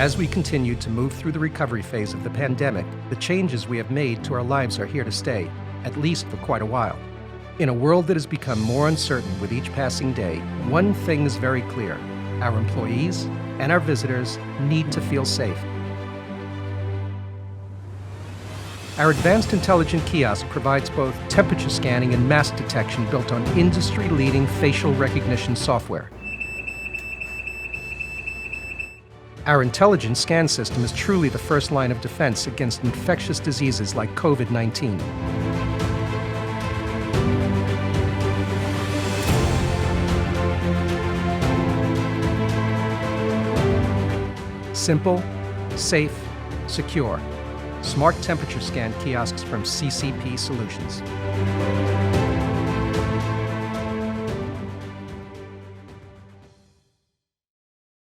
As we continue to move through the recovery phase of the pandemic, the changes we have made to our lives are here to stay, at least for quite a while. In a world that has become more uncertain with each passing day, one thing is very clear: our employees and our visitors need to feel safe. Our advanced intelligent kiosk provides both temperature scanning and mask detection built on industry-leading facial recognition software. Our intelligent scan system is truly the first line of defense against infectious diseases like COVID-19. Simple, safe, secure. Smart temperature scan kiosks from CCP Solutions.